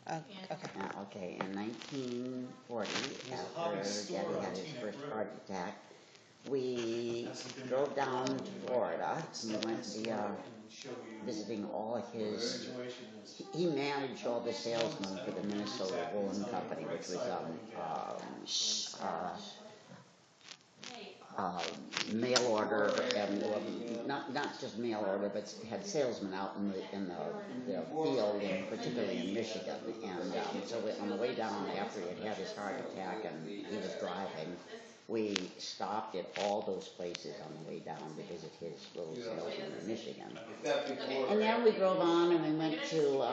Okay. Okay, in 1940, after Daddy had his first heart attack, we drove down to Florida. We went visiting all his. He managed all the salesmen for the Minnesota Woolen Company, which was mail order, and not just mail order, but had salesmen out in the field, and particularly in Michigan. And so on the way down, after he had his heart attack and he was driving, we stopped at all those places on the way down to visit his little salesman in Michigan. And then we drove on and we went to,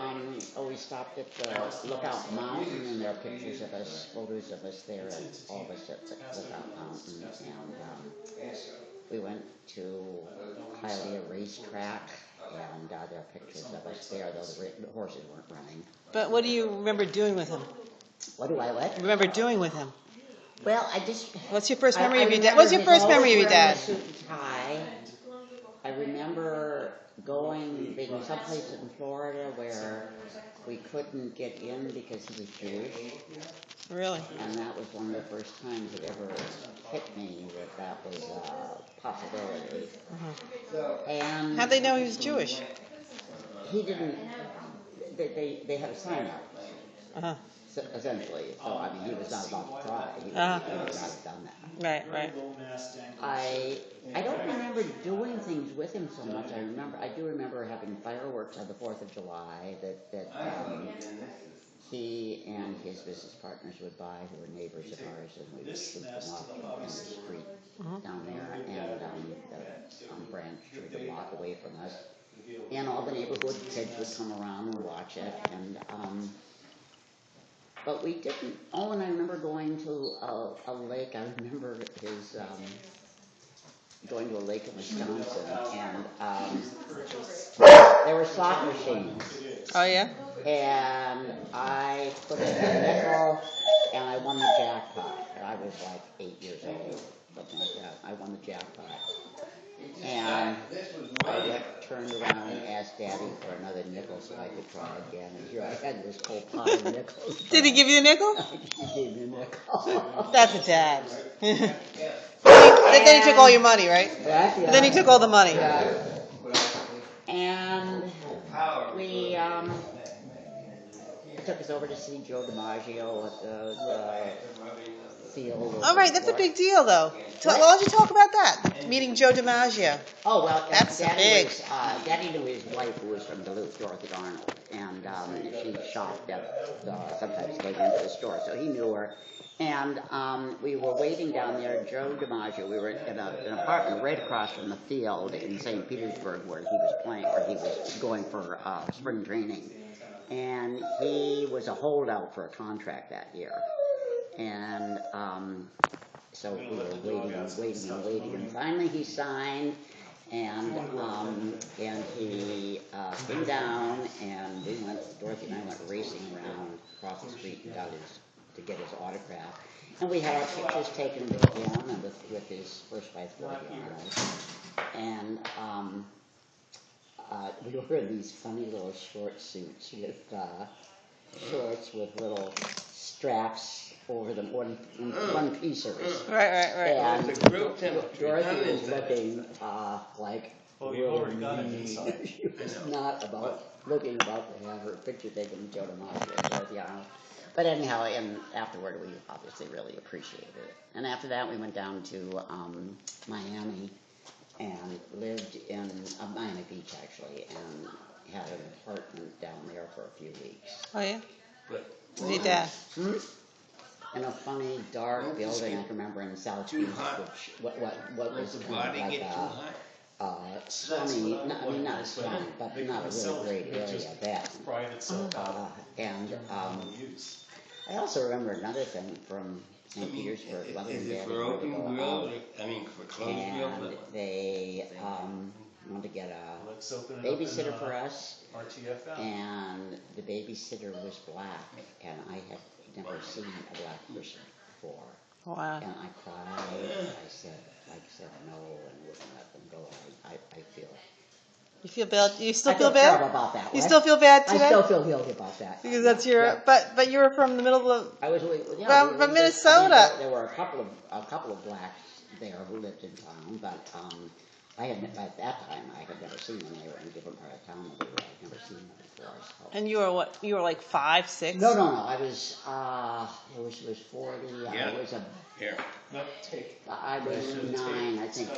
we stopped at the Lookout Mountain, and there are pictures of us, photos of us there, all of us at Lookout Mountain. And we went to Hialeah Racetrack, and there are pictures of us there, though the horses weren't running. But what do you remember doing with him? What do I remember doing with him? Well, I just... What's your first memory of your dad? What's your first memory of your dad? Suit and tie. I remember being someplace in Florida where we couldn't get in because he was Jewish. Really? And that was one of the first times it ever hit me that was a possibility. Uh-huh. And how'd they know he was Jewish? He didn't. They had a sign out. Uh-huh. Essentially, so I mean, he was not about to try. He would not have done that. Right. I don't remember doing things with him so much. I do remember having fireworks on the 4th of July that he and his business partners would buy, who were neighbors of ours, and we would shoot them off in the street down there, and on Branch Street, a block away from us. And all the neighborhood kids would come around and watch it, and but we didn't. Oh, and I remember going to a lake. I remember his going to a lake in Wisconsin, and there were slot machines. Oh, yeah? And I put in a nickel, and I won the jackpot. And I was like 8 years old, something like that. I won the jackpot. And I turned around and asked Daddy for another nickel so I could try again. And here I had this whole pile of nickels. Did he give you a nickel? He gave me a nickel. That's a dad. Then he took all your money, right? Yeah. Then he took all the money. Yeah. And we took us over to see Joe DiMaggio at the field. All right, that's a big deal, though. Why don't you talk about that? Meeting Joe DiMaggio. Oh, well, that's big. Daddy knew his wife, who was from Duluth, Dorothy Arnold, and she shopped at sometimes came into the store, so he knew her. And we were waiting down there, Joe DiMaggio. We were in an apartment right across from the field in St. Petersburg where he was playing, where he was going for spring training. And he was a holdout for a contract that year. And so we were waiting, and finally he signed, and he came down, and Dorothy and I went racing around across the street and to get his autograph. And we had our pictures taken with him and with his first wife, Dorothy Arnold. And we were in these funny little short suits with shorts with little straps over them, one piecers. Right. And Dorothy was looking like really mean. She was not looking about to have her picture taken with Joe DiMaggio and Dorothy Arnold. But anyhow, and afterward we obviously really appreciated it. And after that we went down to Miami and lived in Miami Beach, actually, and had an apartment down there for a few weeks. Oh, yeah? With your dad? In a funny, dark building, I can remember, in South Beach, which what was kind of like a slummy, not slum, but not a really great area then. And I also remember another thing from St. Petersburg. Mother and Daddy wanted to go out, and they wanted to get a babysitter for us, and the babysitter was black, and I had never seen a black person before. Wow. And I cried. I said no, and wouldn't let them go. I feel You feel bad? You still I feel feel terrible bad? about that. You What? still feel bad I today? still feel guilty about that. Because that's your. Yeah. But you were from the middle of. I was, From Minnesota. there were a couple of blacks there who lived in town, but I had at that time I had never seen them. They were in a different part of town than we were. I'd never seen them before. So. And you were what? You were like 5, 6. No. I was it was 40. Yeah. I was Here. I was 9. I think. I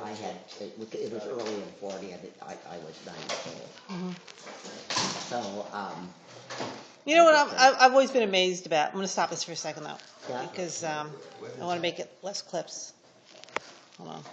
had it was early in 40. I was 9 years old. So. You know what I've always been amazed about? I'm going to stop this for a second though, Yeah. because I want to make it less clips. Hold on.